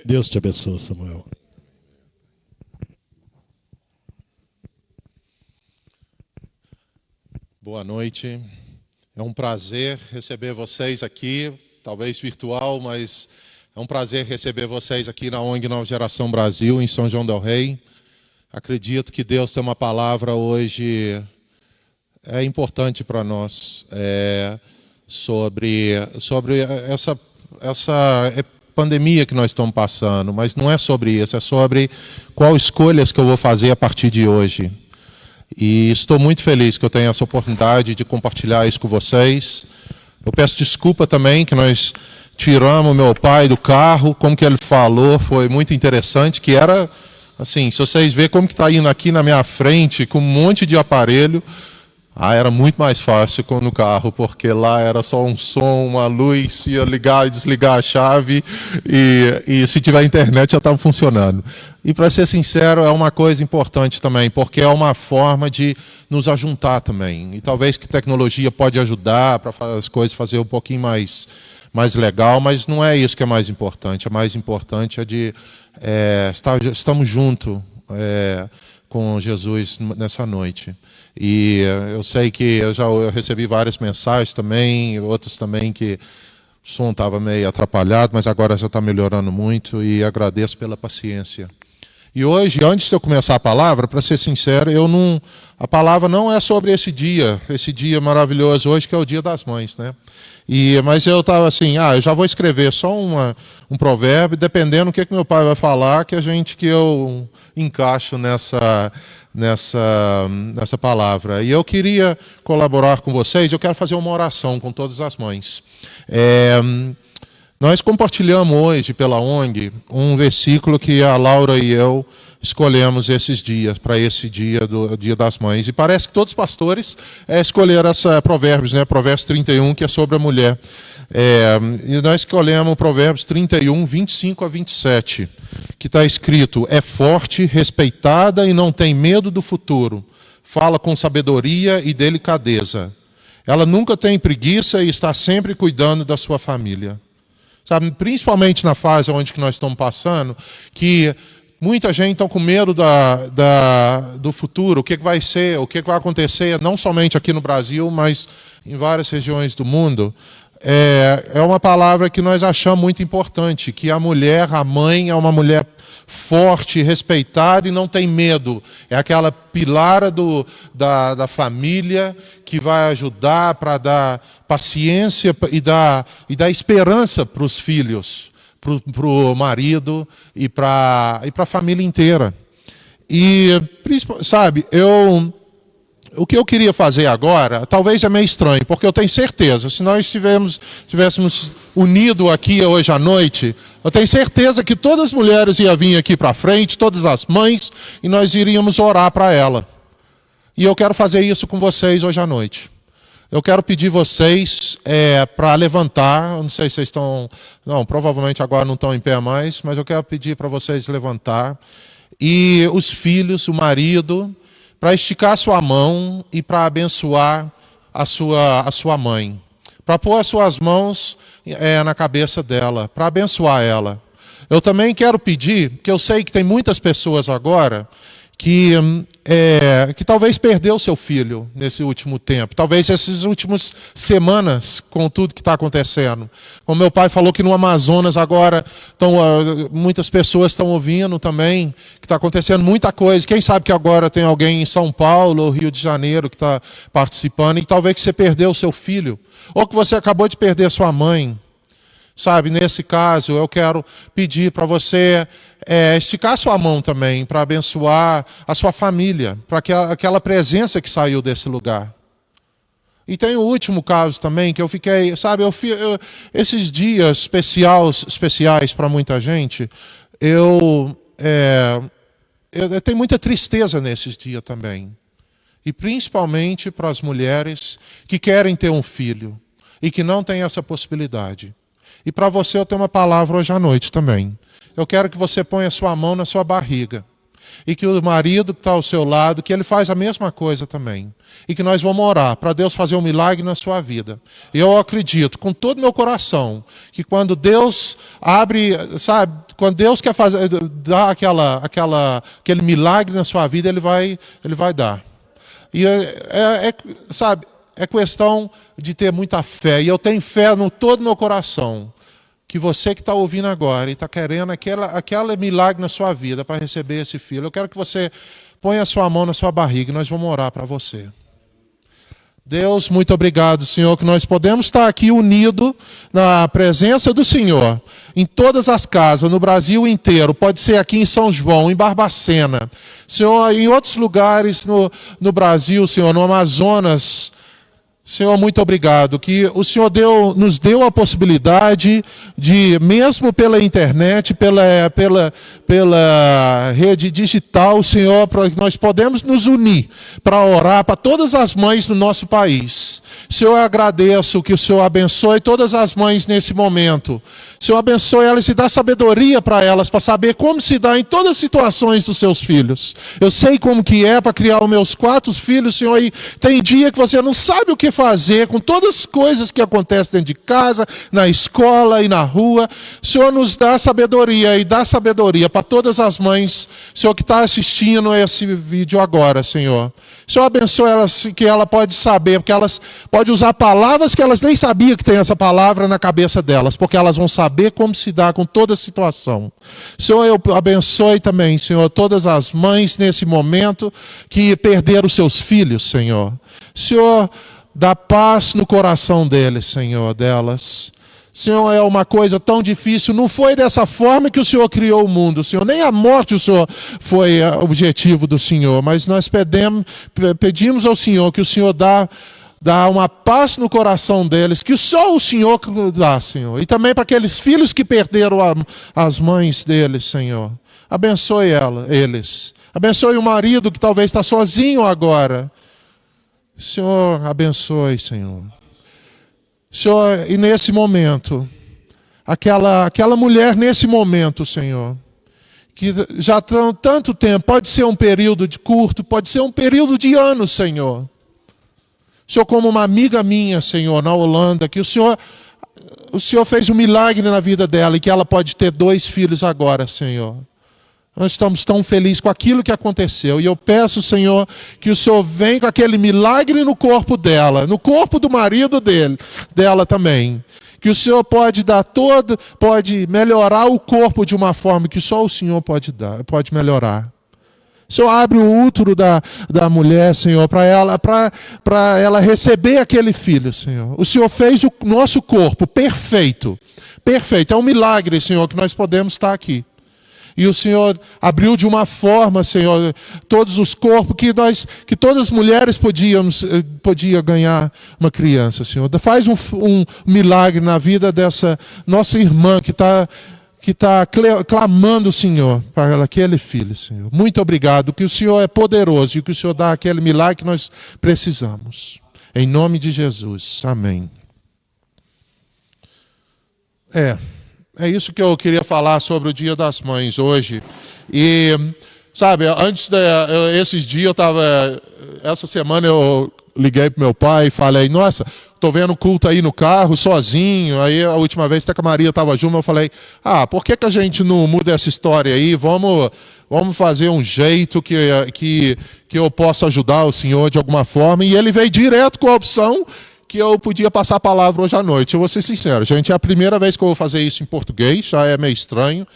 Deus te abençoe, Samuel. Boa noite. É um prazer receber vocês aqui, talvez virtual, mas é um prazer receber vocês aqui na ONG Nova Geração Brasil, em São João del Rei. Acredito que Deus tem uma palavra hoje importante para nós sobre essa pandemia que nós estamos passando, mas não é sobre isso, é sobre qual escolhas que eu vou fazer a partir de hoje. E estou muito feliz que eu tenho essa oportunidade de compartilhar isso com vocês. Eu peço desculpa também que nós tiramos meu pai do carro, como que ele falou, foi muito interessante, que era, assim, se vocês verem como que está indo aqui na minha frente, com um monte de aparelho, era muito mais fácil no carro, porque lá era só um som, uma luz, ia ligar e desligar a chave, e se tiver internet já estava funcionando. E, para ser sincero, é uma coisa importante também, porque é uma forma de nos ajuntar também. E talvez que tecnologia pode ajudar para as coisas fazer um pouquinho mais legal, mas não é isso que é mais importante. O mais importante é de estamos juntos com Jesus nessa noite. E eu sei que eu recebi várias mensagens também, outras também que o som estava meio atrapalhado, mas agora já está melhorando muito e agradeço pela paciência. E hoje, antes de eu começar a palavra, para ser sincero, a palavra não é sobre esse dia maravilhoso hoje, que é o Dia das Mães, né? Mas eu estava assim, eu já vou escrever só um provérbio, dependendo do que meu pai vai falar, que eu encaixo nessa palavra. E eu queria colaborar com vocês, eu quero fazer uma oração com todas as mães. Nós compartilhamos hoje pela ONG um versículo que a Laura e eu escolhemos esses dias, para esse dia, do Dia das Mães. E parece que todos os pastores escolheram Provérbios, né? Provérbios 31, que é sobre a mulher. E nós escolhemos Provérbios 31, 25 a 27, que está escrito: é forte, respeitada e não tem medo do futuro. Fala com sabedoria e delicadeza. Ela nunca tem preguiça e está sempre cuidando da sua família. Sabe, principalmente na fase onde que nós estamos passando, que muita gente está com medo do futuro, o que vai ser, o que vai acontecer, não somente aqui no Brasil, mas em várias regiões do mundo. É uma palavra que nós achamos muito importante, que a mulher, a mãe, é uma mulher forte, respeitada e não tem medo. É aquela pilar da família que vai ajudar para dar paciência e dar esperança para os filhos, para o marido e para a família inteira. E, sabe, o que eu queria fazer agora, talvez é meio estranho, porque eu tenho certeza, se nós tivéssemos unido aqui hoje à noite, eu tenho certeza que todas as mulheres iam vir aqui para frente, todas as mães, e nós iríamos orar para ela. E eu quero fazer isso com vocês hoje à noite. Eu quero pedir vocês para levantar, eu não sei se vocês estão... Não, provavelmente agora não estão em pé mais, mas eu quero pedir para vocês levantar. E os filhos, o marido, para esticar a sua mão e para abençoar a sua mãe. Para pôr as suas mãos na cabeça dela, para abençoar ela. Eu também quero pedir, que eu sei que tem muitas pessoas agora que talvez perdeu seu filho nesse último tempo, talvez essas últimas semanas, com tudo que está acontecendo. Como meu pai falou que no Amazonas agora muitas pessoas estão ouvindo também, que está acontecendo muita coisa. Quem sabe que agora tem alguém em São Paulo ou Rio de Janeiro que está participando, e talvez que você perdeu o seu filho, ou que você acabou de perder sua mãe. Sabe, nesse caso, eu quero pedir para você esticar sua mão também, para abençoar a sua família, para aquela presença que saiu desse lugar. E tem o último caso também, que eu fiquei, sabe, esses dias especiais para muita gente, eu tenho muita tristeza nesses dias também. E principalmente para as mulheres que querem ter um filho e que não têm essa possibilidade. E para você eu tenho uma palavra hoje à noite também. Eu quero que você ponha a sua mão na sua barriga. E que o marido que está ao seu lado, que ele faz a mesma coisa também. E que nós vamos orar para Deus fazer um milagre na sua vida. E eu acredito, com todo o meu coração, que quando Deus abre, sabe, quando Deus quer fazer, dar aquele milagre na sua vida, Ele vai dar. E sabe, é questão de ter muita fé. E eu tenho fé no todo o meu coração que você que está ouvindo agora e está querendo aquele milagre na sua vida para receber esse filho, eu quero que você ponha a sua mão na sua barriga e nós vamos orar para você. Deus, muito obrigado, Senhor, que nós podemos estar aqui unidos na presença do Senhor, em todas as casas, no Brasil inteiro, pode ser aqui em São João, em Barbacena, Senhor, em outros lugares no Brasil, Senhor, no Amazonas. Senhor, muito obrigado, que o Senhor nos deu a possibilidade de, mesmo pela internet, pela rede digital, Senhor, nós podemos nos unir para orar para todas as mães do nosso país. Senhor, eu agradeço que o Senhor abençoe todas as mães nesse momento. Senhor, abençoe elas e dá sabedoria para elas, para saber como se dá em todas as situações dos seus filhos. Eu sei como que é para criar os meus 4 filhos, Senhor, e tem dia que você não sabe o que fazer com todas as coisas que acontecem dentro de casa, na escola e na rua. Senhor, nos dá sabedoria e dá sabedoria para todas as mães, Senhor, que está assistindo esse vídeo agora, Senhor. Senhor, abençoe elas, que ela pode saber, porque elas podem usar palavras que elas nem sabiam que tem essa palavra na cabeça delas, porque elas vão saber como se dá com toda a situação. Senhor, eu abençoe também, Senhor, todas as mães nesse momento que perderam seus filhos, Senhor. Senhor, dá paz no coração deles, Senhor, delas. Senhor, é uma coisa tão difícil, não foi dessa forma que o Senhor criou o mundo, Senhor, nem a morte o Senhor foi o objetivo do Senhor, mas nós pedimos ao Senhor que o Senhor dá uma paz no coração deles, que só o Senhor dá, Senhor, e também para aqueles filhos que perderam as mães deles, Senhor, abençoe eles, abençoe o marido que talvez está sozinho agora, Senhor, abençoe, Senhor. Senhor, e nesse momento, aquela mulher nesse momento, Senhor, que já há tanto tempo, pode ser um período de curto, pode ser um período de anos, Senhor. Senhor, como uma amiga minha, Senhor, na Holanda, que o Senhor fez um milagre na vida dela e que ela pode ter 2 filhos agora, Senhor. Nós estamos tão felizes com aquilo que aconteceu. E eu peço, Senhor, que o Senhor venha com aquele milagre no corpo dela, no corpo do marido dela também. Que o Senhor pode melhorar o corpo de uma forma que só o Senhor pode melhorar. O Senhor abre o útero da mulher, Senhor, para ela receber aquele filho, Senhor. O Senhor fez o nosso corpo perfeito. Perfeito. É um milagre, Senhor, que nós podemos estar aqui. E o Senhor abriu de uma forma, Senhor, todos os corpos, que todas as mulheres podiam ganhar uma criança, Senhor. Faz um milagre na vida dessa nossa irmã que está clamando o Senhor para aquele filho, Senhor. Muito obrigado, que o Senhor é poderoso e que o Senhor dá aquele milagre que nós precisamos. Em nome de Jesus. Amém. É isso que eu queria falar sobre o Dia das Mães hoje. E, sabe, esses dias essa semana eu liguei para meu pai e falei, nossa, estou vendo culto aí no carro, sozinho. Aí a última vez que a Maria estava junto, eu falei, por que a gente não muda essa história aí? Vamos fazer um jeito que eu possa ajudar o senhor de alguma forma. E ele veio direto com a opção que eu podia passar a palavra hoje à noite. Eu vou ser sincero, gente, é a primeira vez que eu vou fazer isso em português, já é meio estranho.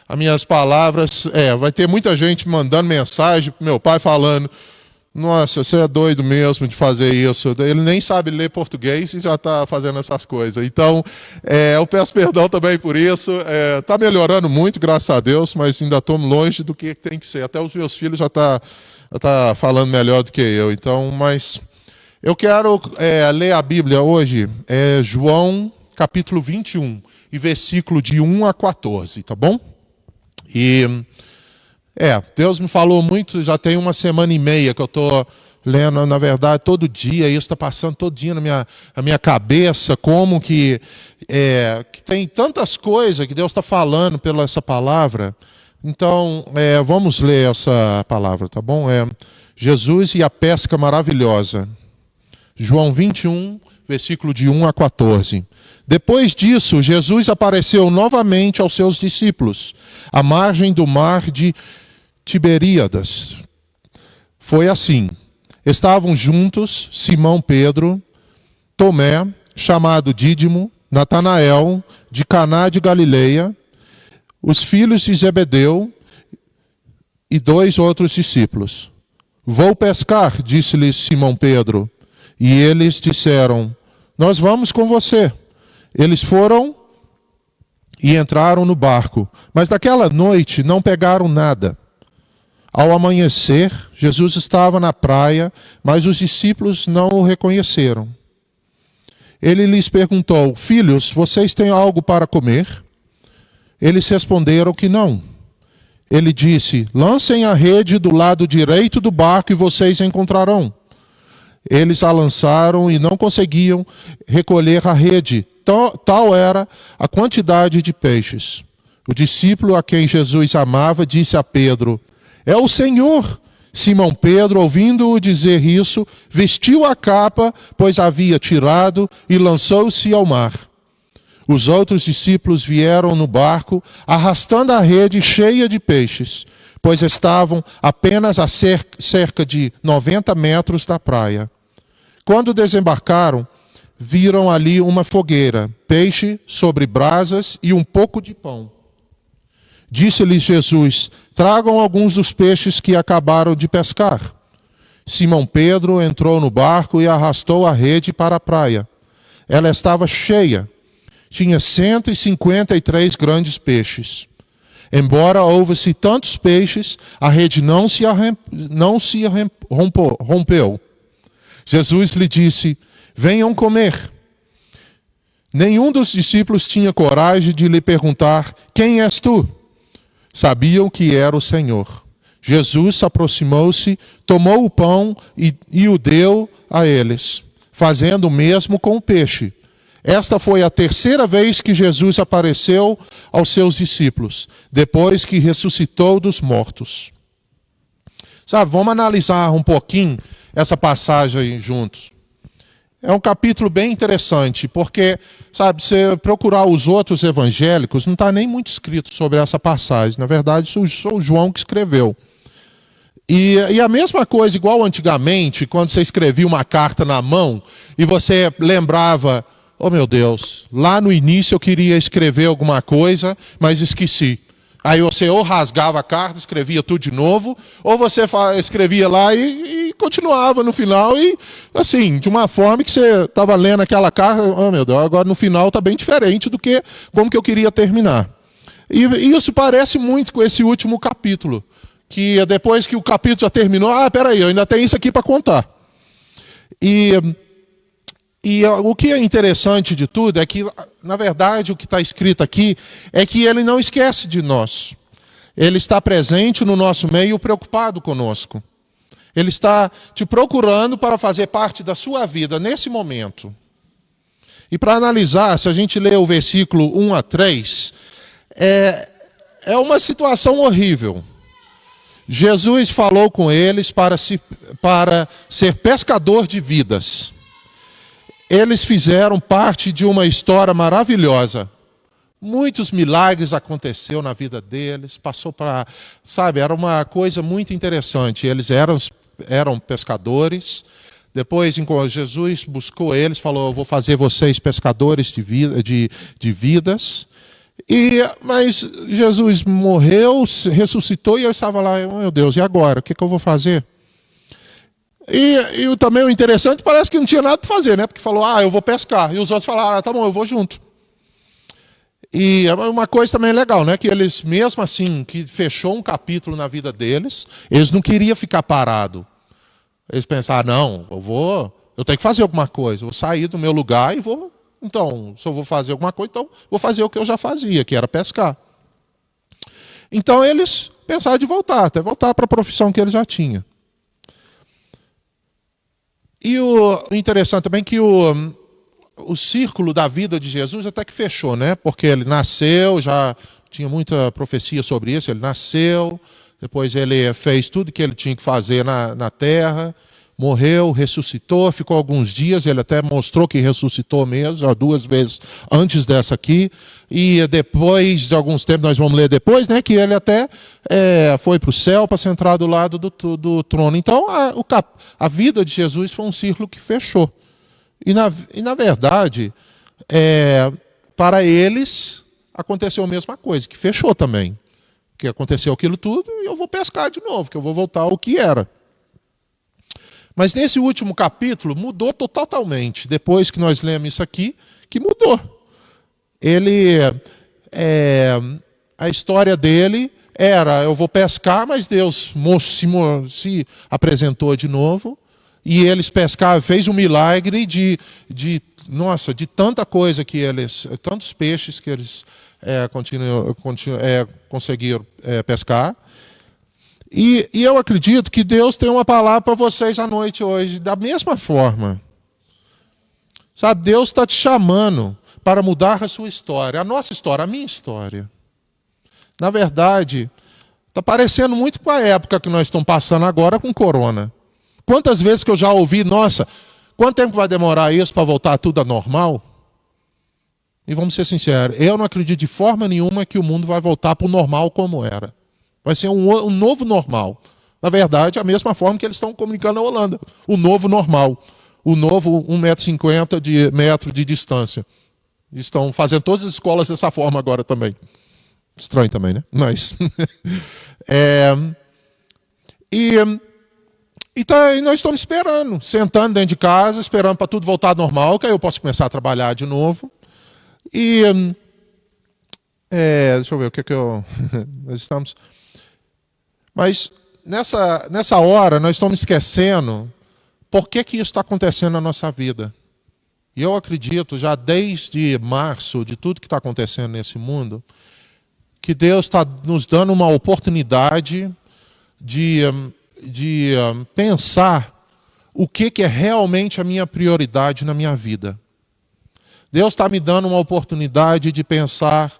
As minhas palavras, vai ter muita gente mandando mensagem pro meu pai falando, nossa, você é doido mesmo de fazer isso. Ele nem sabe ler português e já está fazendo essas coisas. Então, eu peço perdão também por isso. Está melhorando muito, graças a Deus, mas ainda estou longe do que tem que ser. Até os meus filhos já tá falando melhor do que eu. Então, mas eu quero ler a Bíblia hoje, João capítulo 21, e versículo de 1 a 14, tá bom? E Deus me falou muito, já tem 1,5 que eu estou lendo, na verdade, todo dia, isso está passando todo dia na minha cabeça, como que tem tantas coisas que Deus está falando pela essa palavra. Então, vamos ler essa palavra, tá bom? Jesus e a pesca maravilhosa. João 21, versículo de 1 a 14. Depois disso, Jesus apareceu novamente aos seus discípulos, à margem do mar de Tiberíadas. Foi assim: estavam juntos Simão Pedro, Tomé, chamado Dídimo, Natanael, de Caná de Galileia, os filhos de Zebedeu e 2 outros discípulos. Vou pescar, disse-lhes Simão Pedro. E eles disseram: nós vamos com você. Eles foram e entraram no barco, mas naquela noite não pegaram nada. Ao amanhecer, Jesus estava na praia, mas os discípulos não o reconheceram. Ele lhes perguntou: filhos, vocês têm algo para comer? Eles responderam que não. Ele disse: lancem a rede do lado direito do barco e vocês a encontrarão. Eles a lançaram e não conseguiam recolher a rede. Tal era a quantidade de peixes. O discípulo a quem Jesus amava disse a Pedro: é o Senhor. Simão Pedro, ouvindo-o dizer isso, vestiu a capa, pois havia tirado, e lançou-se ao mar. Os outros discípulos vieram no barco, arrastando a rede cheia de peixes, pois estavam apenas a cerca de 90 metros da praia. Quando desembarcaram, viram ali uma fogueira, peixe sobre brasas e um pouco de pão. Disse-lhes Jesus: tragam alguns dos peixes que acabaram de pescar. Simão Pedro entrou no barco e arrastou a rede para a praia. Ela estava cheia. Tinha 153 grandes peixes. Embora houvesse tantos peixes, a rede não se rompeu. Jesus lhe disse: venham comer. Nenhum dos discípulos tinha coragem de lhe perguntar: quem és tu? Sabiam que era o Senhor. Jesus aproximou-se, tomou o pão e o deu a eles, fazendo o mesmo com o peixe. Esta foi a terceira vez que Jesus apareceu aos seus discípulos, depois que ressuscitou dos mortos. Sabe, vamos analisar um pouquinho essa passagem aí juntos. É um capítulo bem interessante, porque, sabe, se você procurar os outros evangélicos, não está nem muito escrito sobre essa passagem. Na verdade, foi o João que escreveu. E a mesma coisa, igual antigamente, quando você escrevia uma carta na mão e você lembrava: oh meu Deus, lá no início eu queria escrever alguma coisa, mas esqueci. Aí você ou rasgava a carta, escrevia tudo de novo, ou você escrevia lá e continuava no final, e assim, de uma forma que você estava lendo aquela carta: oh meu Deus, agora no final está bem diferente do que como que eu queria terminar. E isso parece muito com esse último capítulo, que depois que o capítulo já terminou, peraí, eu ainda tenho isso aqui para contar. E o que é interessante de tudo é que, na verdade, o que está escrito aqui é que ele não esquece de nós. Ele está presente no nosso meio, preocupado conosco. Ele está te procurando para fazer parte da sua vida nesse momento. E para analisar, se a gente ler o versículo 1 a 3, é uma situação horrível. Jesus falou com eles para ser pescador de vidas. Eles fizeram parte de uma história maravilhosa. Muitos milagres aconteceram na vida deles. Era uma coisa muito interessante. Eles eram pescadores. Depois, Jesus buscou eles, falou: eu vou fazer vocês pescadores de vidas. Mas Jesus morreu, ressuscitou, e eu estava lá: oh, meu Deus, e agora? O que eu vou fazer? E também o interessante, parece que não tinha nada para fazer, né? Porque falou: eu vou pescar. E os outros falaram: tá bom, eu vou junto. E uma coisa também legal, né? Que eles, mesmo assim, que fechou um capítulo na vida deles, eles não queriam ficar parados. Eles pensaram: não, eu tenho que fazer alguma coisa. Eu vou sair do meu lugar e vou. Então, se eu vou fazer alguma coisa, então vou fazer o que eu já fazia, que era pescar. Então eles pensaram de até voltar para a profissão que eles já tinham. E o interessante também é que o círculo da vida de Jesus até que fechou, né? Porque ele nasceu, já tinha muita profecia sobre isso. Ele nasceu, depois ele fez tudo que ele tinha que fazer na terra, morreu, ressuscitou, ficou alguns dias, ele até mostrou que ressuscitou mesmo, já 2 vezes antes dessa aqui, e depois de alguns tempos, nós vamos ler depois, né, que ele até foi para o céu para sentar do lado do trono. Então, a vida de Jesus foi um círculo que fechou. E na verdade, para eles, aconteceu a mesma coisa, que fechou também. Que aconteceu aquilo tudo e eu vou pescar de novo, que eu vou voltar ao que era. Mas nesse último capítulo mudou totalmente. Depois que nós lemos isso aqui, que mudou. A história dele era, eu vou pescar, mas Deus se apresentou de novo. E eles pescaram, fez um milagre de tanta coisa que eles, tantos peixes que eles conseguiram pescar. E eu acredito que Deus tem uma palavra para vocês à noite hoje, da mesma forma. Sabe, Deus está te chamando para mudar a sua história, a nossa história, a minha história. Na verdade, está parecendo muito com a época que nós estamos passando agora com corona. Quantas vezes que eu já ouvi, nossa, quanto tempo vai demorar isso para voltar tudo a normal? E vamos ser sinceros, eu não acredito de forma nenhuma que o mundo vai voltar para o normal como era. Vai ser um novo normal. Na verdade, a mesma forma que eles estão comunicando na Holanda. O novo normal. O novo 1,50 m de distância. Estão fazendo todas as escolas dessa forma agora também. Estranho também, né? Mas... E nós estamos esperando, sentando dentro de casa, esperando para tudo voltar ao normal, que aí eu posso começar a trabalhar de novo. E... deixa eu ver o que nós estamos... Mas nessa hora nós estamos esquecendo por que isso está acontecendo na nossa vida. E eu acredito, já desde março, de tudo que está acontecendo nesse mundo, que Deus está nos dando uma oportunidade de pensar o que é realmente a minha prioridade na minha vida. Deus está me dando uma oportunidade de pensar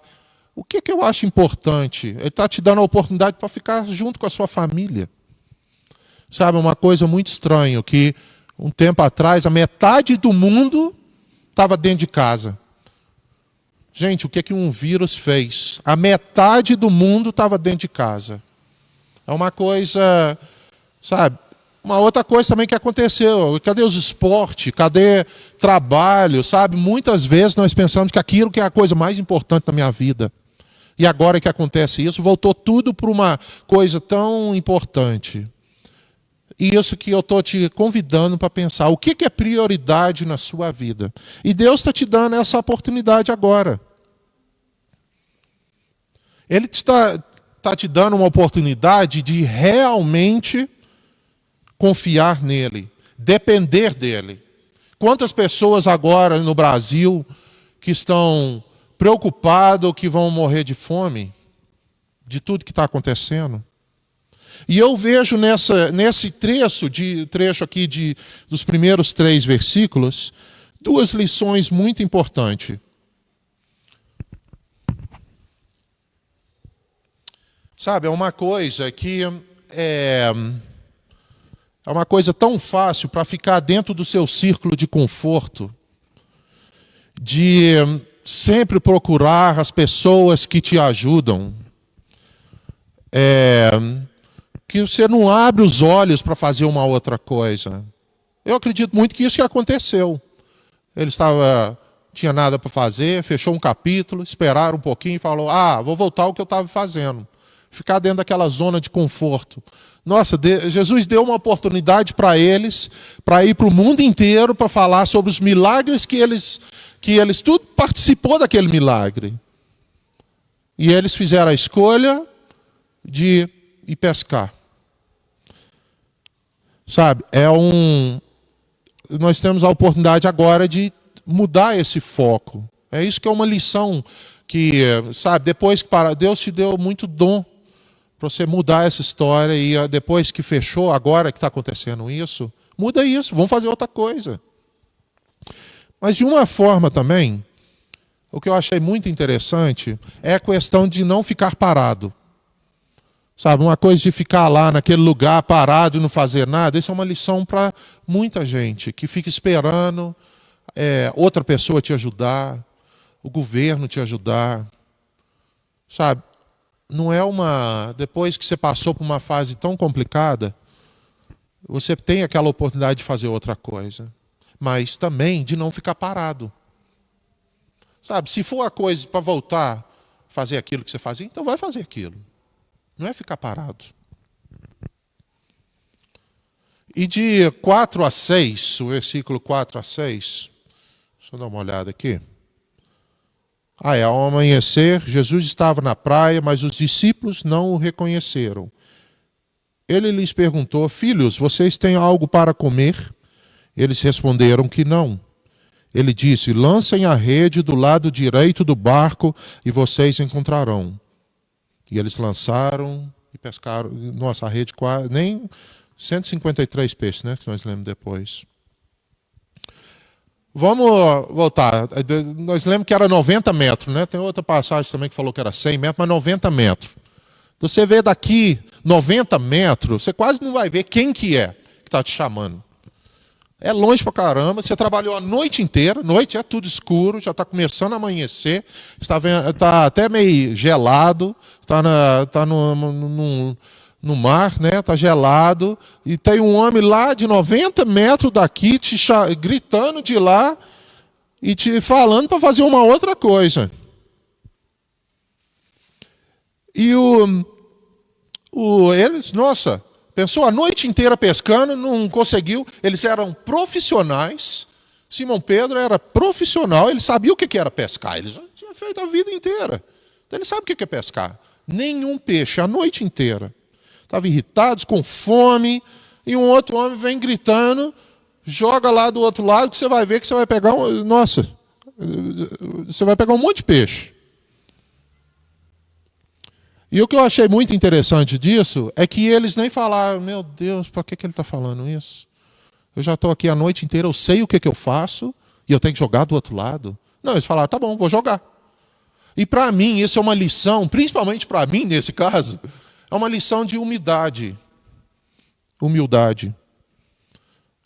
o que eu acho importante. Ele está te dando a oportunidade para ficar junto com a sua família. Sabe, uma coisa muito estranha, que um tempo atrás a metade do mundo estava dentro de casa. Gente, o que um vírus fez? A metade do mundo estava dentro de casa. É uma coisa, sabe? Uma outra coisa também que aconteceu, cadê os esportes, cadê trabalho, sabe? Muitas vezes nós pensamos que aquilo que é a coisa mais importante na minha vida. E agora que acontece isso, voltou tudo para uma coisa tão importante. E isso que eu estou te convidando para pensar, o que é prioridade na sua vida? E Deus está te dando essa oportunidade agora. Ele está te dando uma oportunidade de realmente confiar nele, depender dele. Quantas pessoas agora no Brasil que estão preocupadas que vão morrer de fome, de tudo que está acontecendo? E eu vejo nesse trecho aqui dos primeiros 3 versículos, 2 lições muito importantes. Sabe, é uma coisa que é uma coisa tão fácil para ficar dentro do seu círculo de conforto, de sempre procurar as pessoas que te ajudam, que você não abre os olhos para fazer uma outra coisa. Eu acredito muito que isso que aconteceu. Ele tinha nada para fazer, fechou um capítulo, esperaram um pouquinho e falou, vou voltar ao que eu estava fazendo. Ficar dentro daquela zona de conforto. Nossa, Jesus deu uma oportunidade para eles, para ir para o mundo inteiro, para falar sobre os milagres que eles tudo participou daquele milagre. E eles fizeram a escolha de ir pescar. Sabe, nós temos a oportunidade agora de mudar esse foco. É isso que é uma lição que, sabe, depois que Deus te deu muito dom para você mudar essa história e depois que fechou, agora que está acontecendo isso, muda isso, vamos fazer outra coisa. Mas de uma forma também, o que eu achei muito interessante é a questão de não ficar parado. Sabe, uma coisa de ficar lá naquele lugar parado e não fazer nada, isso é uma lição para muita gente que fica esperando outra pessoa te ajudar, o governo te ajudar. Sabe, não é uma... Depois que você passou por uma fase tão complicada, você tem aquela oportunidade de fazer outra coisa. Mas também de não ficar parado. Sabe, se for a coisa para voltar a fazer aquilo que você fazia, então vai fazer aquilo. Não é ficar parado. E de 4 a 6, o versículo 4 a 6, deixa eu dar uma olhada aqui. Ao amanhecer, Jesus estava na praia, mas os discípulos não o reconheceram. Ele lhes perguntou: filhos, vocês têm algo para comer? Eles responderam que não. Ele disse: lancem a rede do lado direito do barco e vocês encontrarão. E eles lançaram e pescaram. Nossa, a rede quase... Nem 153 peixes, né? Que nós lemos depois. Vamos voltar. Nós lemos que era 90 metros, né? Tem outra passagem também que falou que era 100 metros, mas 90 metros. Então você vê daqui 90 metros, você quase não vai ver quem que está te chamando. É longe pra caramba, você trabalhou a noite inteira, noite é tudo escuro, já está começando a amanhecer, está até meio gelado, está no mar, né? Está gelado, e tem um homem lá de 90 metros daqui gritando de lá e te falando para fazer uma outra coisa. E eles, nossa... Pensou a noite inteira pescando, não conseguiu. Eles eram profissionais. Simão Pedro era profissional, ele sabia o que era pescar. Ele já tinha feito a vida inteira. Então ele sabe o que é pescar. Nenhum peixe, a noite inteira. Estavam irritados, com fome, e um outro homem vem gritando, joga lá do outro lado, que você vai ver que você vai pegar você vai pegar um monte de peixe. E o que eu achei muito interessante disso é que eles nem falaram: meu Deus, por que ele está falando isso? Eu já estou aqui a noite inteira, eu sei o que eu faço e eu tenho que jogar do outro lado. Não, eles falaram: tá bom, vou jogar. E para mim, isso é uma lição, principalmente para mim nesse caso, é uma lição de humildade. Humildade.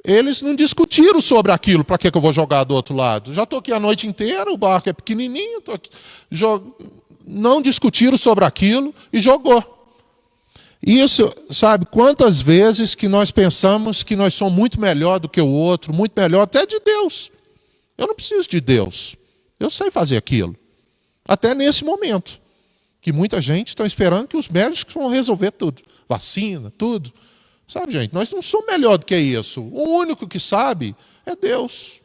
Eles não discutiram sobre aquilo, para que eu vou jogar do outro lado. Já estou aqui a noite inteira, o barco é pequenininho, estou aqui. Não discutiram sobre aquilo e jogou. Isso, sabe, quantas vezes que nós pensamos que nós somos muito melhor do que o outro, muito melhor até de Deus. Eu não preciso de Deus. Eu sei fazer aquilo. Até nesse momento. Que muita gente está esperando que os médicos vão resolver tudo. Vacina, tudo. Sabe, gente, nós não somos melhor do que isso. O único que sabe é Deus.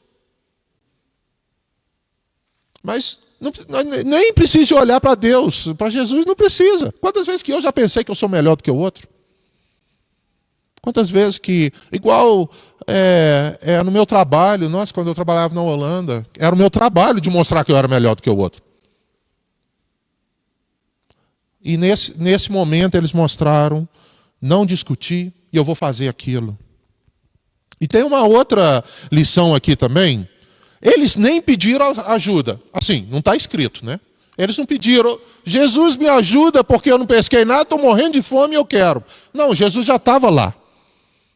Mas nem precisa olhar para Deus, para Jesus não precisa. Quantas vezes que eu já pensei que eu sou melhor do que o outro? Quantas vezes que, igual no meu trabalho, quando eu trabalhava na Holanda, era o meu trabalho de mostrar que eu era melhor do que o outro. E nesse momento eles mostraram, não discutir, e eu vou fazer aquilo. E tem uma outra lição aqui também. Eles nem pediram ajuda. Assim, não está escrito, né? Eles não pediram: Jesus me ajuda porque eu não pesquei nada, estou morrendo de fome e eu quero. Não, Jesus já estava lá.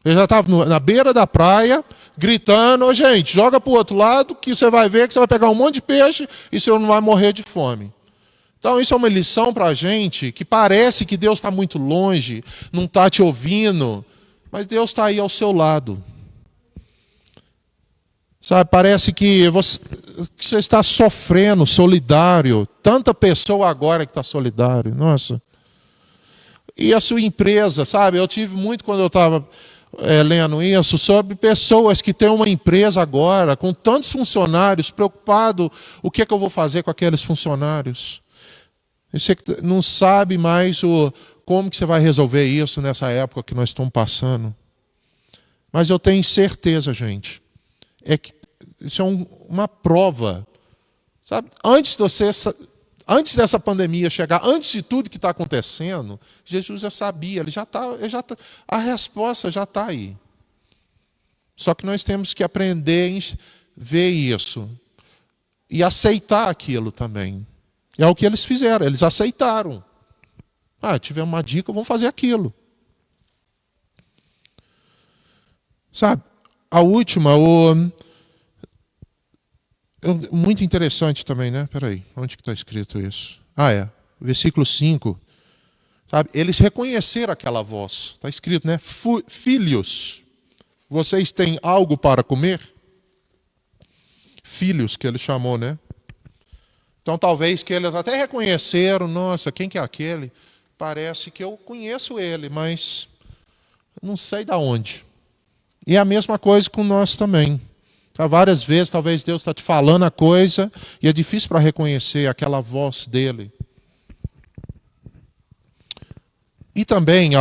Ele já estava na beira da praia, gritando: ô gente, joga para o outro lado que você vai ver que você vai pegar um monte de peixe e você não vai morrer de fome. Então isso é uma lição para a gente, que parece que Deus está muito longe, não está te ouvindo, mas Deus está aí ao seu lado. Sabe, parece que você está sofrendo, solidário. Tanta pessoa agora que está solidário. Nossa. E a sua empresa, sabe? Eu tive muito quando eu estava lendo isso, sobre pessoas que têm uma empresa agora, com tantos funcionários, preocupado o que eu vou fazer com aqueles funcionários. Você não sabe mais como que você vai resolver isso nessa época que nós estamos passando. Mas eu tenho certeza, gente, que isso é uma prova. Sabe? Antes dessa pandemia chegar, antes de tudo que está acontecendo, Jesus já sabia, a resposta já está aí. Só que nós temos que aprender a ver isso e aceitar aquilo também. É o que eles fizeram, eles aceitaram. Ah, tivemos uma dica, vamos fazer aquilo. Sabe, a última, muito interessante também, né? Peraí, onde que está escrito isso? Ah, é, versículo 5. Sabe, eles reconheceram aquela voz. Está escrito, né? Filhos, vocês têm algo para comer? Filhos, que ele chamou, né? Então, talvez que eles até reconheceram, nossa, quem que é aquele? Parece que eu conheço ele, mas não sei de onde. E é a mesma coisa com nós também. Várias vezes, talvez Deus está te falando a coisa e é difícil para reconhecer aquela voz dele. E também,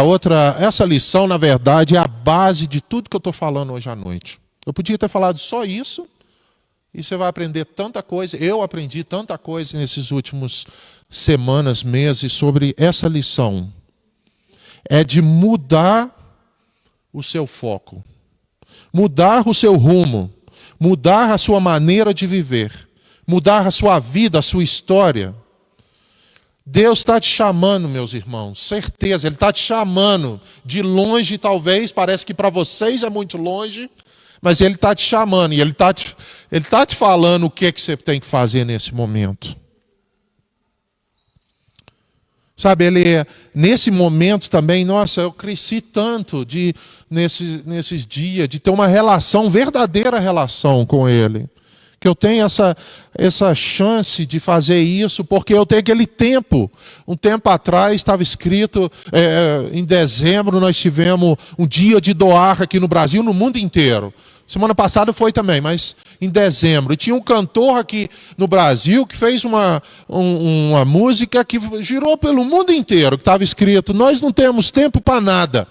essa lição, na verdade, é a base de tudo que eu estou falando hoje à noite. Eu podia ter falado só isso, e você vai aprender tanta coisa. Eu aprendi tanta coisa nesses últimos semanas, meses, sobre essa lição. É de mudar o seu foco, mudar o seu rumo, mudar a sua maneira de viver, mudar a sua vida, a sua história. Deus está te chamando, meus irmãos, certeza, Ele está te chamando. De longe, talvez, parece que para vocês é muito longe, mas Ele está te chamando e Ele está te falando o que você tem que fazer nesse momento. Sabe, nesse momento também, nossa, eu cresci tanto nesses dias, de ter uma relação, verdadeira relação com Ele. Que eu tenho essa chance de fazer isso, porque eu tenho aquele tempo. Um tempo atrás, estava escrito, em dezembro, nós tivemos um dia de doar aqui no Brasil, no mundo inteiro. Semana passada foi também, mas em dezembro. E tinha um cantor aqui no Brasil que fez uma música que girou pelo mundo inteiro, que estava escrito, nós não temos tempo para nada.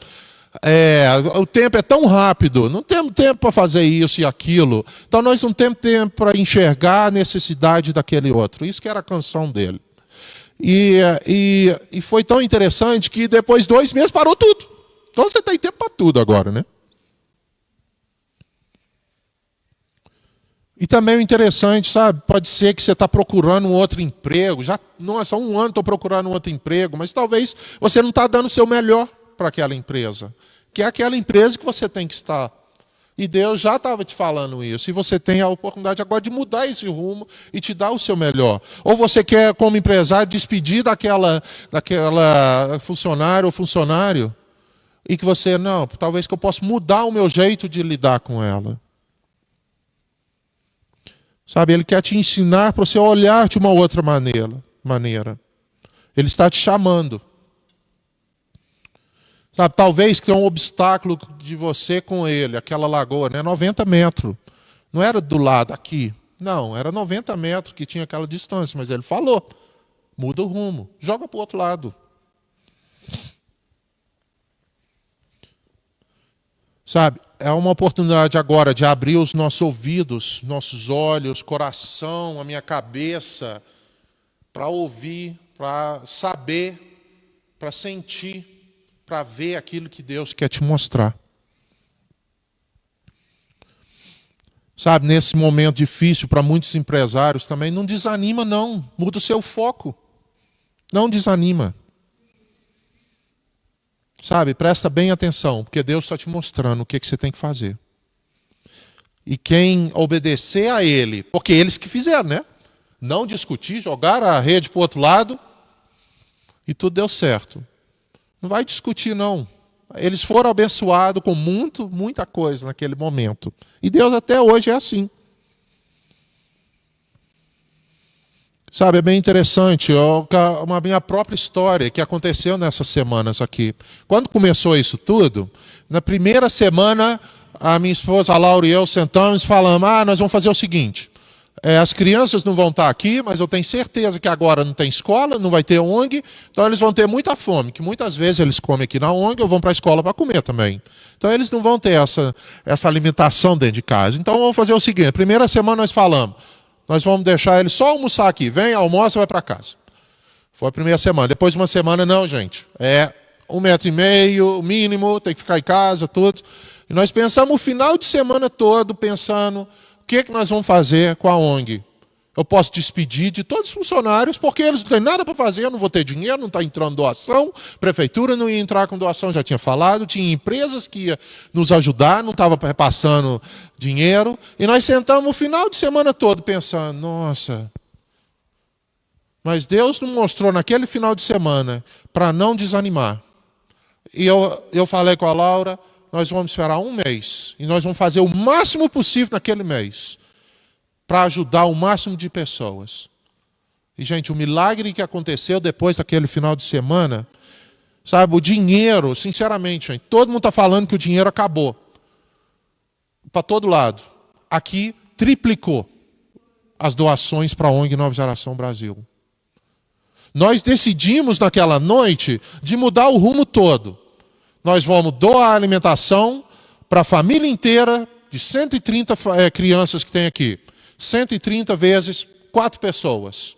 O tempo é tão rápido, não temos tempo para fazer isso e aquilo. Então nós não temos tempo para enxergar a necessidade daquele outro. Isso que era a canção dele. E foi tão interessante que depois de 2 meses parou tudo. Então você tem tempo para tudo agora, né? E também o interessante, sabe, pode ser que você está procurando um outro emprego, nossa, há 1 ano estou procurando um outro emprego, mas talvez você não está dando o seu melhor para aquela empresa, que é aquela empresa que você tem que estar. E Deus já estava te falando isso, e você tem a oportunidade agora de mudar esse rumo e te dar o seu melhor. Ou você quer, como empresário, despedir daquela funcionário ou funcionário, e que você, não, talvez que eu possa mudar o meu jeito de lidar com ela. Sabe, Ele quer te ensinar para você olhar de uma outra maneira. Ele está te chamando. Sabe, talvez que é um obstáculo de você com Ele, aquela lagoa, né? 90 metros. Não era do lado, aqui. Não, era 90 metros que tinha aquela distância, mas Ele falou, muda o rumo, joga para o outro lado. Sabe, é uma oportunidade agora de abrir os nossos ouvidos, nossos olhos, coração, a minha cabeça, para ouvir, para saber, para sentir, para ver aquilo que Deus quer te mostrar. Sabe, nesse momento difícil para muitos empresários também, não desanima não, muda o seu foco, não desanima. Sabe, presta bem atenção, porque Deus está te mostrando o que você tem que fazer. E quem obedecer a Ele, porque eles que fizeram, né? Não discutir, jogar a rede para o outro lado, e tudo deu certo. Não vai discutir, não. Eles foram abençoados com muita coisa naquele momento. E Deus até hoje é assim. Sabe, é bem interessante, uma minha própria história que aconteceu nessas semanas aqui. Quando começou isso tudo, na primeira semana, a minha esposa, a Laura e eu sentamos e falamos, nós vamos fazer o seguinte, as crianças não vão estar aqui, mas eu tenho certeza que agora não tem escola, não vai ter ONG, então eles vão ter muita fome, que muitas vezes eles comem aqui na ONG ou vão para a escola para comer também. Então eles não vão ter essa alimentação dentro de casa. Então vamos fazer o seguinte, primeira semana nós falamos, nós vamos deixar ele só almoçar aqui. Vem, almoça e vai para casa. Foi a primeira semana. Depois de uma semana, não, gente. 1,5 metro, mínimo, tem que ficar em casa, tudo. E nós pensamos o final de semana todo, pensando o que nós vamos fazer com a ONG. Eu posso despedir de todos os funcionários, porque eles não têm nada para fazer, eu não vou ter dinheiro, não está entrando doação, prefeitura não ia entrar com doação, já tinha falado, tinha empresas que iam nos ajudar, não estava repassando dinheiro, e nós sentamos o final de semana todo pensando, nossa, mas Deus nos mostrou naquele final de semana para não desanimar. E eu falei com a Laura, nós vamos esperar um mês, e nós vamos fazer o máximo possível naquele mês, para ajudar o máximo de pessoas. E, gente, o milagre que aconteceu depois daquele final de semana, sabe, o dinheiro, sinceramente, gente, todo mundo está falando que o dinheiro acabou. Para todo lado. Aqui, triplicou as doações para a ONG Nova Geração Brasil. Nós decidimos naquela noite de mudar o rumo todo. Nós vamos doar alimentação para a família inteira de 130 crianças que tem aqui. 130 vezes 4 pessoas.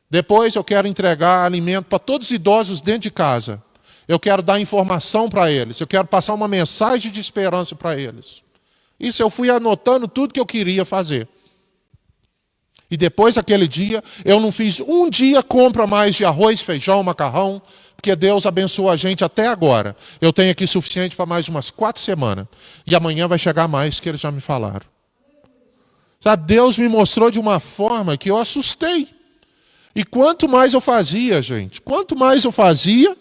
Depois eu quero entregar alimento para todos os idosos dentro de casa. Eu quero dar informação para eles. Eu quero passar uma mensagem de esperança para eles. Isso eu fui anotando tudo que eu queria fazer. E depois daquele dia, eu não fiz um dia compra mais de arroz, feijão, macarrão, porque Deus abençoou a gente até agora. Eu tenho aqui suficiente para mais umas 4 semanas. E amanhã vai chegar mais, que eles já me falaram. Sabe, Deus me mostrou de uma forma que eu assustei. E quanto mais eu fazia, gente, quanto mais eu fazia,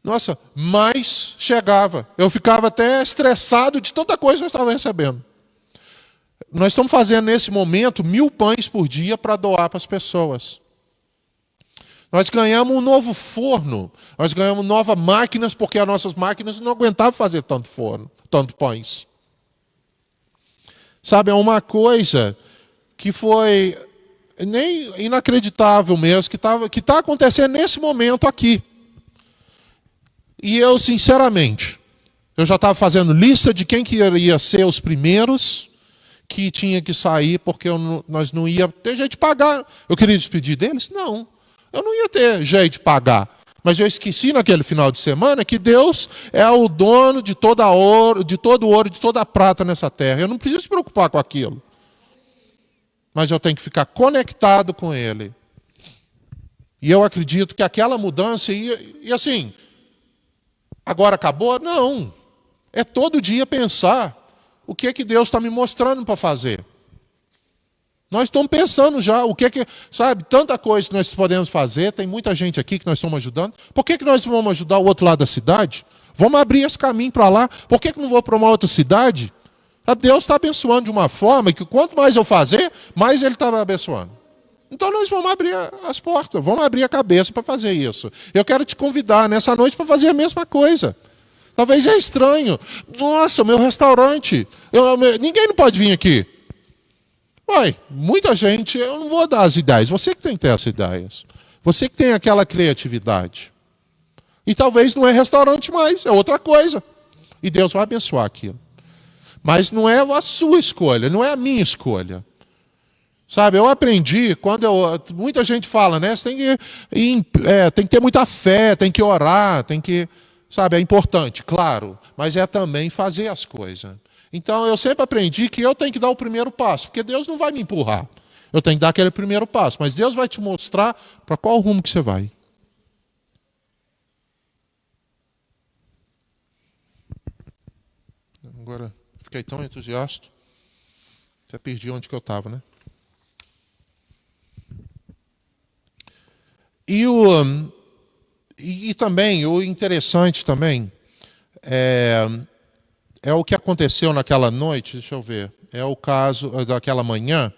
nossa, mais chegava. Eu ficava até estressado de tanta coisa que eu estava recebendo. Nós estamos fazendo nesse momento 1000 pães por dia para doar para as pessoas. Nós ganhamos um novo forno, nós ganhamos novas máquinas, porque as nossas máquinas não aguentavam fazer tanto forno, tanto pães. Sabe, é uma coisa que foi nem inacreditável mesmo, que está acontecendo nesse momento aqui. E eu, sinceramente, eu já estava fazendo lista de quem que iria ser os primeiros que tinha que sair, porque nós não ia ter jeito de pagar. Eu queria despedir deles? Não, eu não ia ter jeito de pagar. Mas eu esqueci naquele final de semana que Deus é o dono de todo ouro, de toda a prata nessa terra. Eu não preciso me preocupar com aquilo. Mas eu tenho que ficar conectado com Ele. E eu acredito que aquela mudança, e assim, agora acabou? Não. É todo dia pensar o que é que Deus está me mostrando para fazer. Nós estamos pensando já, sabe, tanta coisa que nós podemos fazer, tem muita gente aqui que nós estamos ajudando. Por que nós vamos ajudar o outro lado da cidade? Vamos abrir esse caminho para lá. Por que não vou para uma outra cidade? Deus está abençoando de uma forma que quanto mais eu fazer, mais Ele está abençoando. Então nós vamos abrir as portas, vamos abrir a cabeça para fazer isso. Eu quero te convidar nessa noite para fazer a mesma coisa. Talvez é estranho. Nossa, meu restaurante, ninguém não pode vir aqui. Uai, muita gente, eu não vou dar as ideias, você que tem que ter as ideias. Você que tem aquela criatividade. E talvez não é restaurante mais, é outra coisa. E Deus vai abençoar aquilo. Mas não é a sua escolha, não é a minha escolha. Sabe, eu aprendi, muita gente fala, né? Você tem que ter muita fé, tem que orar, sabe, é importante, claro. Mas é também fazer as coisas. Então, eu sempre aprendi que eu tenho que dar o primeiro passo, porque Deus não vai me empurrar. Eu tenho que dar aquele primeiro passo, mas Deus vai te mostrar para qual rumo que você vai. Agora, fiquei tão entusiasta, até perdi onde que eu estava, né? E também, o interessante também, é o que aconteceu naquela noite, deixa eu ver, é o caso daquela manhã,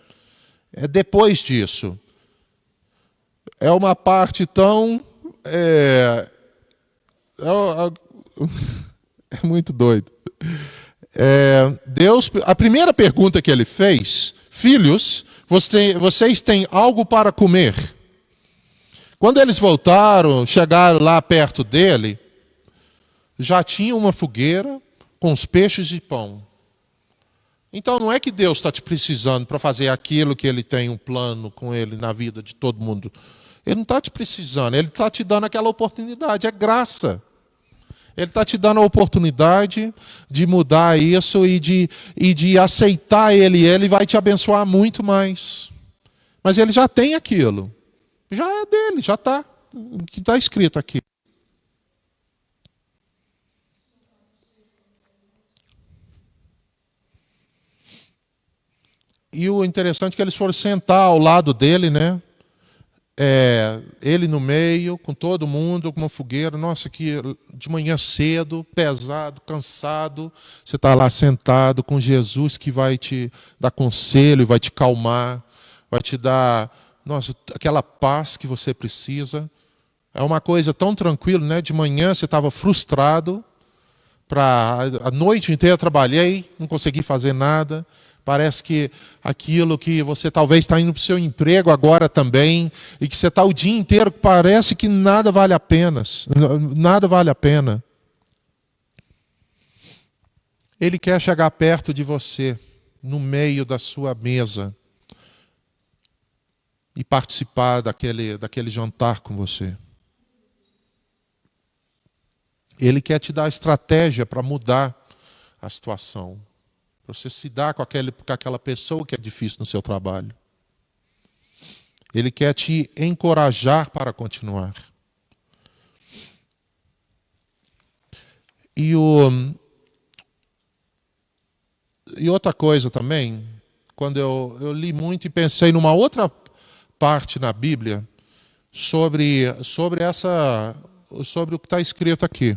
depois disso. É uma parte tão... É muito doido. Deus, a primeira pergunta que ele fez, filhos, vocês têm algo para comer? Quando eles voltaram, chegaram lá perto dele, já tinha uma fogueira com os peixes e pão. Então não é que Deus está te precisando para fazer aquilo que Ele tem um plano com Ele na vida de todo mundo. Ele não está te precisando, Ele está te dando aquela oportunidade, é graça. Ele está te dando a oportunidade de mudar isso e de aceitar Ele. Ele vai te abençoar muito mais. Mas ele já tem aquilo. Já é dele, já está. O que está escrito aqui. E o interessante é que eles foram sentar ao lado dele, né? Ele no meio, com todo mundo, com uma fogueira. Nossa, que de manhã cedo, pesado, cansado. Você está lá sentado com Jesus que vai te dar conselho, vai te calmar, vai te dar, nossa, aquela paz que você precisa. É uma coisa tão tranquila, né? De manhã você estava frustrado, a noite inteira trabalhei, não consegui fazer nada. Parece que aquilo que você talvez está indo para o seu emprego agora também, e que você está o dia inteiro, parece que nada vale a pena. Nada vale a pena. Ele quer chegar perto de você, no meio da sua mesa, e participar daquele jantar com você. Ele quer te dar estratégia para mudar a situação. Para você se dar com aquela pessoa que é difícil no seu trabalho. Ele quer te encorajar para continuar. E outra coisa também, quando eu li muito e pensei numa outra parte na Bíblia sobre o que está escrito aqui.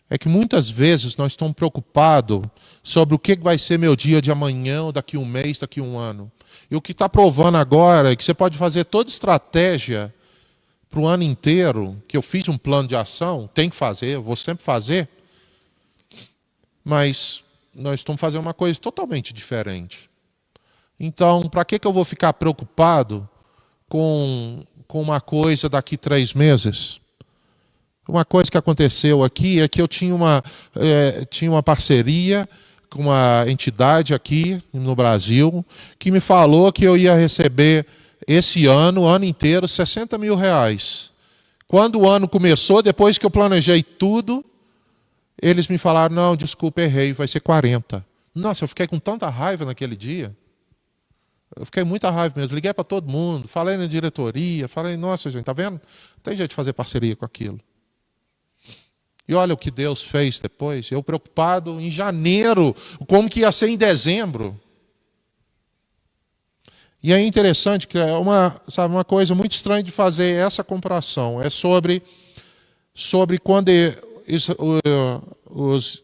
É que muitas vezes nós estamos preocupados sobre o que vai ser meu dia de amanhã, ou daqui um mês, daqui um ano. E o que está provando agora é que você pode fazer toda estratégia para o ano inteiro, que eu fiz um plano de ação, tem que fazer, eu vou sempre fazer, mas nós estamos fazendo uma coisa totalmente diferente. Então, para que eu vou ficar preocupado com uma coisa daqui 3 meses? Uma coisa que aconteceu aqui é que eu tinha uma parceria com uma entidade aqui no Brasil que me falou que eu ia receber esse ano, o ano inteiro, R$60 mil. Quando o ano começou, depois que eu planejei tudo, eles me falaram, não, desculpa, errei, vai ser 40. Nossa, eu fiquei com tanta raiva naquele dia. Eu fiquei muita raiva mesmo. Liguei para todo mundo, falei na diretoria, falei, nossa, gente, tá vendo? Não tem jeito de fazer parceria com aquilo. E olha o que Deus fez depois. Eu preocupado em janeiro, como que ia ser em dezembro. E é interessante que é uma coisa muito estranha de fazer essa comparação. É sobre quando os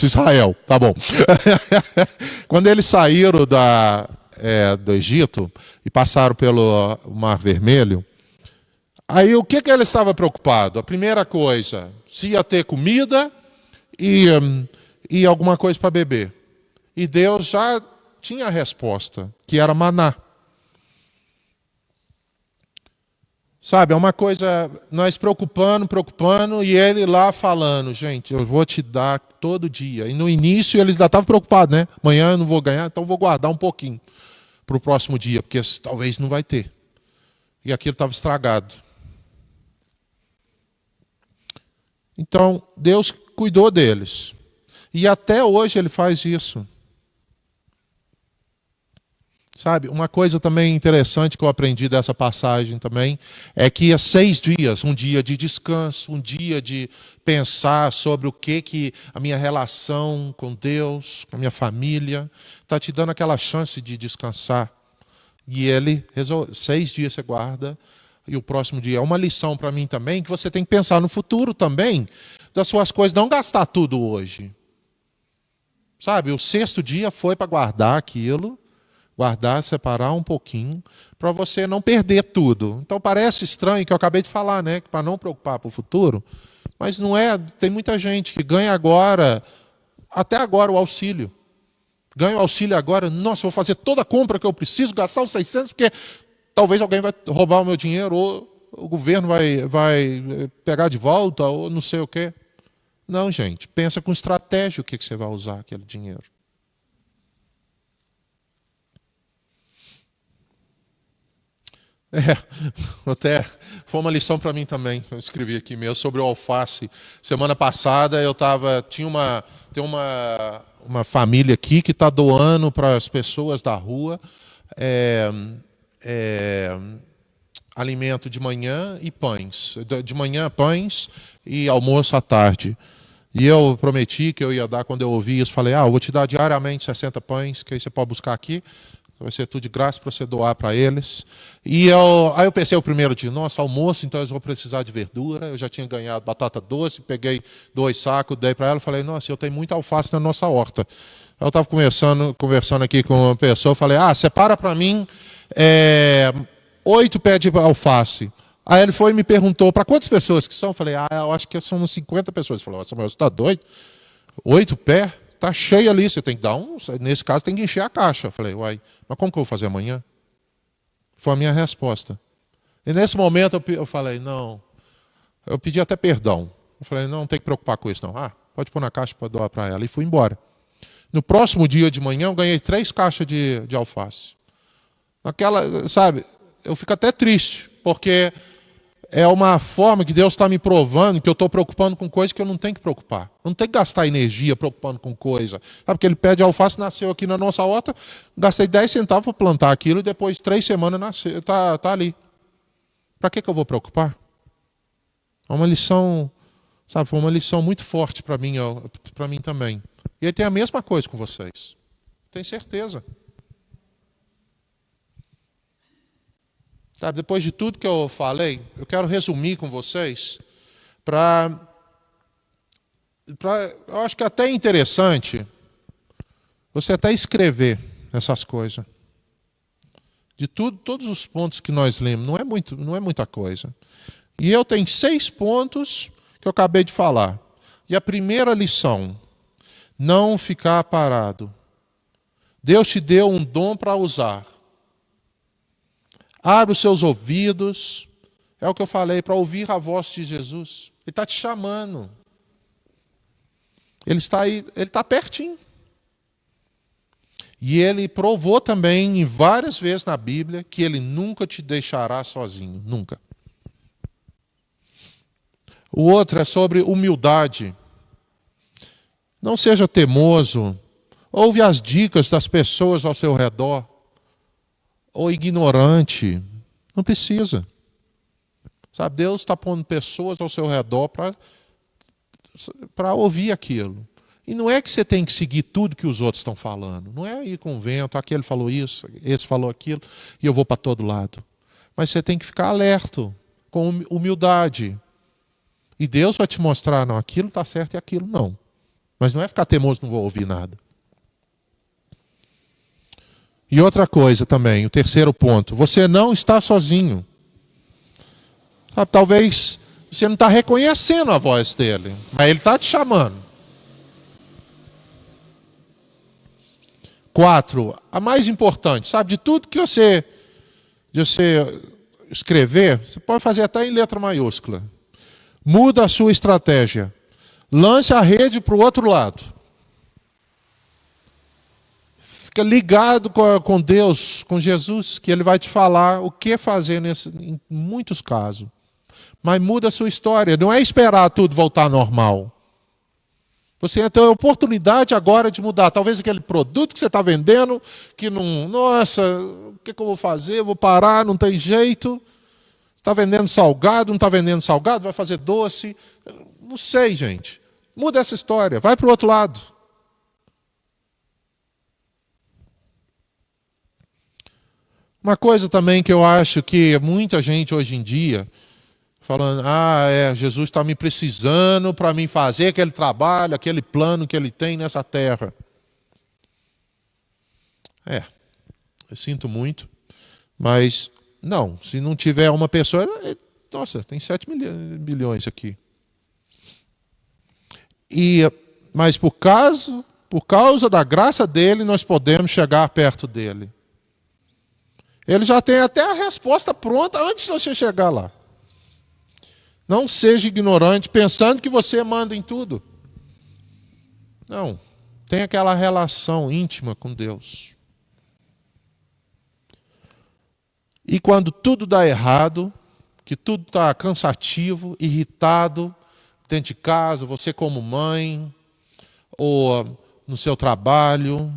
Israel, tá bom. Quando eles saíram do Egito e passaram pelo Mar Vermelho, aí o que ele estava preocupado? A primeira coisa, se ia ter comida e alguma coisa para beber. E Deus já tinha a resposta, que era maná. Sabe, é uma coisa, nós preocupando, e ele lá falando, gente, eu vou te dar todo dia. E no início eles ainda estavam preocupados, né? Amanhã eu não vou ganhar, então vou guardar um pouquinho para o próximo dia, porque talvez não vai ter. E aquilo estava estragado. Então, Deus cuidou deles. E até hoje ele faz isso. Sabe, uma coisa também interessante que eu aprendi dessa passagem também é que há 6 dias, um dia de descanso, um dia de pensar sobre o que a minha relação com Deus, com a minha família, está te dando aquela chance de descansar. E ele resolve, 6 dias você guarda, e o próximo dia é uma lição para mim também, que você tem que pensar no futuro também, das suas coisas, não gastar tudo hoje. Sabe, o 6º dia foi para guardar aquilo, guardar, separar um pouquinho, para você não perder tudo. Então parece estranho que eu acabei de falar, né? Para não preocupar para o futuro, mas não é. Tem muita gente que ganha agora, até agora, o auxílio. Ganha o auxílio agora, nossa, vou fazer toda a compra que eu preciso, gastar os 600, porque talvez alguém vai roubar o meu dinheiro, ou o governo vai pegar de volta, ou não sei o quê. Não, gente, pensa com estratégia o que você vai usar aquele dinheiro. É, até foi uma lição para mim também. Eu escrevi aqui mesmo sobre o alface. Semana passada eu tem uma família aqui que está doando para as pessoas da rua é, é, alimento de manhã e pães. De manhã pães e almoço à tarde. E eu prometi que eu ia dar, quando eu ouvi isso, falei, eu vou te dar diariamente 60 pães, que aí você pode buscar aqui. Vai ser tudo de graça para você doar para eles. Aí eu pensei o primeiro dia, nossa, almoço, então eles vão precisar de verdura. Eu já tinha ganhado batata doce, peguei 2 sacos, dei para ela e falei, nossa, eu tenho muita alface na nossa horta. Eu estava conversando aqui com uma pessoa, falei, separa para mim 8 pés de alface. Aí ele foi e me perguntou, para quantas pessoas que são? Eu falei, eu acho que são uns 50 pessoas. Ele falou, Samuel, você está doido? 8 pés? Está cheio ali, você tem que dar um. Nesse caso, tem que encher a caixa. Eu falei, uai, mas como que eu vou fazer amanhã? Foi a minha resposta. E nesse momento eu falei, não. Eu pedi até perdão. Eu falei, não tem que preocupar com isso, não. Pode pôr na caixa para doar para ela. E fui embora. No próximo dia de manhã, eu ganhei 3 caixas de alface. Aquela, sabe, eu fico até triste, porque é uma forma que Deus está me provando que eu estou preocupando com coisa que eu não tenho que preocupar. Eu não tenho que gastar energia preocupando com coisa. Sabe, porque ele pé de alface nasceu aqui na nossa horta, gastei 10 centavos para plantar aquilo e depois de 3 semanas nasceu, tá ali. Para que eu vou preocupar? É uma lição, sabe, foi uma lição muito forte para mim também. E ele tem a mesma coisa com vocês. Tenho certeza. Sabe, depois de tudo que eu falei, eu quero resumir com vocês eu acho que é até interessante você até escrever essas coisas. De todos os pontos que nós lemos, não é muita coisa. E eu tenho 6 pontos que eu acabei de falar. E a primeira lição, não ficar parado. Deus te deu um dom para usar. Abre os seus ouvidos, é o que eu falei, para ouvir a voz de Jesus. Ele está te chamando. Ele está aí, ele está pertinho. E ele provou também, várias vezes na Bíblia, que ele nunca te deixará sozinho. Nunca. O outro é sobre humildade. Não seja teimoso. Ouve as dicas das pessoas ao seu redor. Ou ignorante. Não precisa. Sabe, Deus está pondo pessoas ao seu redor para ouvir aquilo. E não é que você tem que seguir tudo que os outros estão falando. Não é ir com o vento, aquele falou isso, esse falou aquilo, e eu vou para todo lado. Mas você tem que ficar alerta, com humildade. E Deus vai te mostrar, não, aquilo está certo e aquilo não. Mas não é ficar teimoso, não vou ouvir nada. E outra coisa também, o terceiro ponto, você não está sozinho. Sabe, talvez você não está reconhecendo a voz dele, mas ele está te chamando. 4, a mais importante, sabe, de tudo que você escrever, você pode fazer até em letra maiúscula. Muda a sua estratégia. Lance a rede para o outro lado. Fica ligado com Deus, com Jesus, que Ele vai te falar o que fazer em muitos casos. Mas muda a sua história. Não é esperar tudo voltar ao normal. Você tem a oportunidade agora de mudar. Talvez aquele produto que você está vendendo, que não... Nossa, o que eu vou fazer? Eu vou parar, não tem jeito. Está vendendo salgado, não está vendendo salgado, vai fazer doce. Não sei, gente. Muda essa história. Vai para o outro lado. Uma coisa também que eu acho que muita gente hoje em dia, falando, Jesus está me precisando para mim fazer aquele trabalho, aquele plano que Ele tem nessa terra. Eu sinto muito, mas não, se não tiver uma pessoa, nossa, tem 7 bilhões aqui. Mas por causa da graça dele, nós podemos chegar perto dele. Ele já tem até a resposta pronta antes de você chegar lá. Não seja ignorante pensando que você manda em tudo. Não. Tem aquela relação íntima com Deus. E quando tudo dá errado, que tudo está cansativo, irritado, dentro de casa, você como mãe, ou no seu trabalho,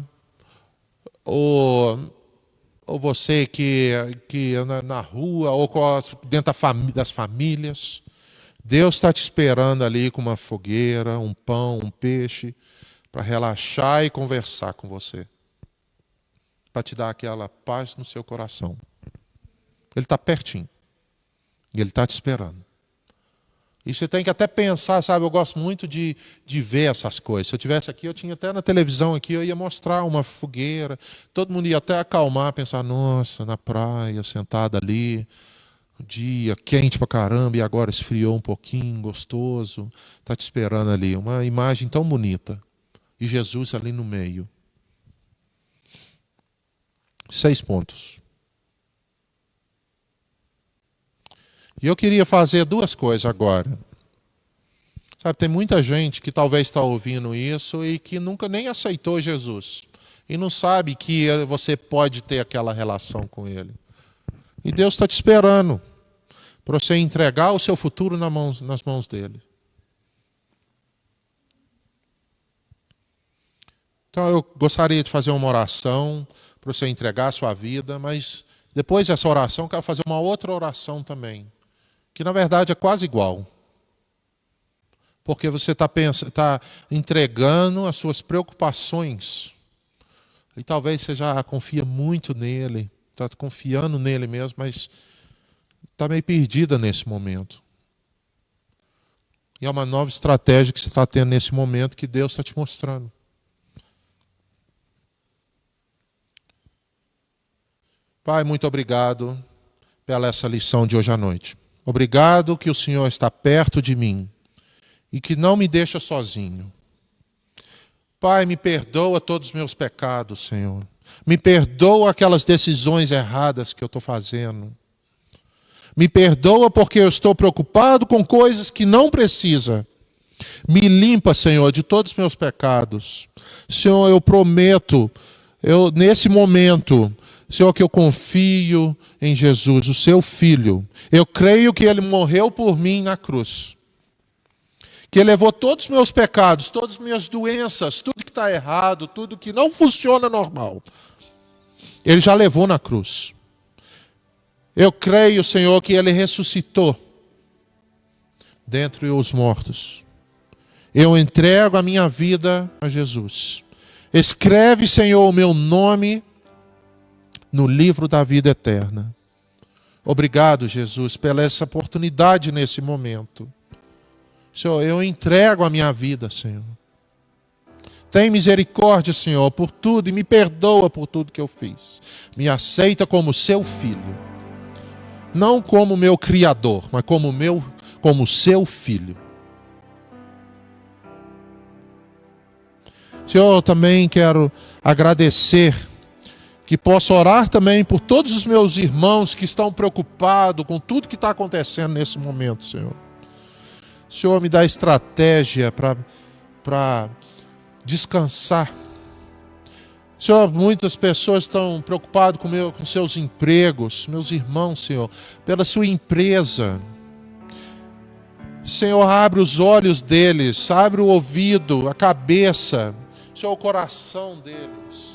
ou você que na rua, ou dentro das famílias, Deus está te esperando ali com uma fogueira, um pão, um peixe, para relaxar e conversar com você, para te dar aquela paz no seu coração. Ele está pertinho. E Ele está te esperando. E você tem que até pensar, sabe, eu gosto muito de ver essas coisas. Se eu estivesse aqui, eu tinha até na televisão aqui, eu ia mostrar uma fogueira. Todo mundo ia até acalmar, pensar, nossa, na praia, sentada ali, dia quente pra caramba, e agora esfriou um pouquinho, gostoso. Está te esperando ali. Uma imagem tão bonita. E Jesus ali no meio. 6 pontos. E eu queria fazer 2 coisas agora. Sabe, tem muita gente que talvez está ouvindo isso e que nunca nem aceitou Jesus. E não sabe que você pode ter aquela relação com Ele. E Deus está te esperando para você entregar o seu futuro nas mãos dEle. Então eu gostaria de fazer uma oração para você entregar a sua vida, mas depois dessa oração eu quero fazer uma outra oração também, que na verdade é quase igual. Porque você está entregando as suas preocupações. E talvez você já confia muito nele, está confiando nele mesmo, mas está meio perdida nesse momento. E é uma nova estratégia que você está tendo nesse momento que Deus está te mostrando. Pai, muito obrigado pela essa lição de hoje à noite. Obrigado que o Senhor está perto de mim e que não me deixa sozinho. Pai, me perdoa todos os meus pecados, Senhor. Me perdoa aquelas decisões erradas que eu estou fazendo. Me perdoa porque eu estou preocupado com coisas que não precisa. Me limpa, Senhor, de todos os meus pecados. Senhor, eu prometo, nesse momento, Senhor, que eu confio em Jesus, o seu Filho. Eu creio que Ele morreu por mim na cruz. Que Ele levou todos os meus pecados, todas as minhas doenças, tudo que está errado, tudo que não funciona normal. Ele já levou na cruz. Eu creio, Senhor, que Ele ressuscitou dentre os mortos. Eu entrego a minha vida a Jesus. Escreve, Senhor, o meu nome no livro da vida eterna. Obrigado, Jesus, pela essa oportunidade nesse momento. Senhor, eu entrego a minha vida, Senhor. Tem misericórdia, Senhor, por tudo e me perdoa por tudo que eu fiz. Me aceita como seu filho. Não como meu criador, mas como seu filho. Senhor, eu também quero agradecer que posso orar também por todos os meus irmãos que estão preocupados com tudo que está acontecendo nesse momento, Senhor. Senhor, me dá estratégia para descansar. Senhor, muitas pessoas estão preocupadas com seus empregos, meus irmãos, Senhor, pela sua empresa. Senhor, abre os olhos deles, abre o ouvido, a cabeça, Senhor, o coração deles.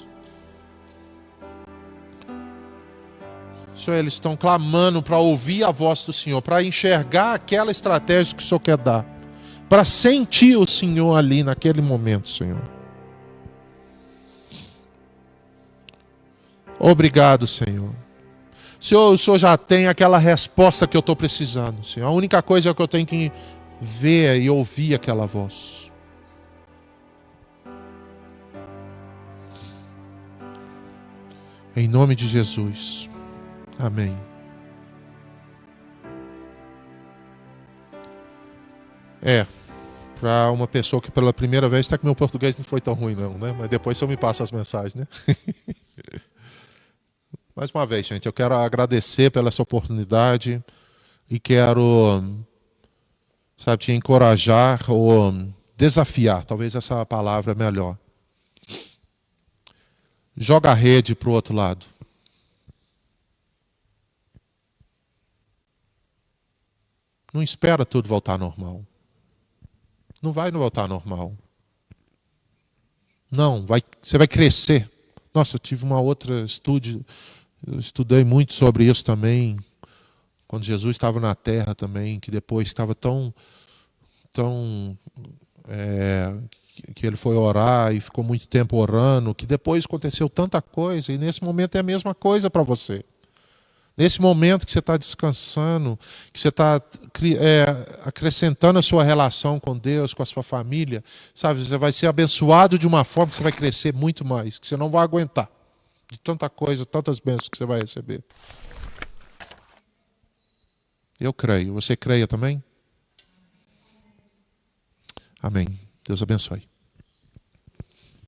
Senhor, eles estão clamando para ouvir a voz do Senhor, para enxergar aquela estratégia que o Senhor quer dar, para sentir o Senhor ali naquele momento, Senhor. Obrigado, Senhor. Senhor, o Senhor já tem aquela resposta que eu estou precisando, Senhor. A única coisa é que eu tenho que ver e ouvir aquela voz. Em nome de Jesus. Amém. Para uma pessoa que pela primeira vez, até que meu português não foi tão ruim não, né? Mas depois o senhor me passa as mensagens, né? Mais uma vez, gente, eu quero agradecer pela essa oportunidade e quero, sabe, te encorajar ou desafiar, talvez essa palavra é melhor. Joga a rede para o outro lado. Não espera tudo voltar ao normal. Não vai voltar ao normal. Não, você vai crescer. Nossa, eu tive uma outra estudo, eu estudei muito sobre isso também, quando Jesus estava na Terra também, que depois estava tão que ele foi orar e ficou muito tempo orando, que depois aconteceu tanta coisa, e nesse momento é a mesma coisa para você. Nesse momento que você está descansando, que você está acrescentando a sua relação com Deus, com a sua família, sabe, você vai ser abençoado de uma forma que você vai crescer muito mais, que você não vai aguentar de tanta coisa, tantas bênçãos que você vai receber. Eu creio. Você creia também? Amém. Deus abençoe.